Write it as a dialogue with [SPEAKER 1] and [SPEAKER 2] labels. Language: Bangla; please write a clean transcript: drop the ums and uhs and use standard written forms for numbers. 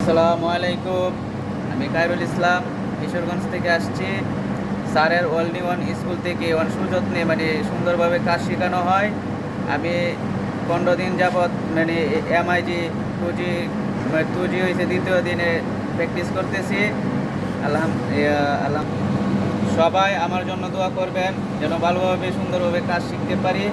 [SPEAKER 1] আসসালামু আলাইকুম। আমি খায়রুল ইসলাম কিশোরগঞ্জ থেকে আসছি। স্যারের অনলি ওয়ান স্কুল থেকে সুযত্নে সুন্দরভাবে কাজ শেখানো হয়। আমি 15 দিন যাবৎ এমআইজি টুজি টুজি হয়েছে, দ্বিতীয় দিনে প্র্যাকটিস করতেছি। আলহাম সবাই আমার জন্য দোয়া করবেন যেন ভালোভাবে সুন্দরভাবে কাজ শিখতে পারি।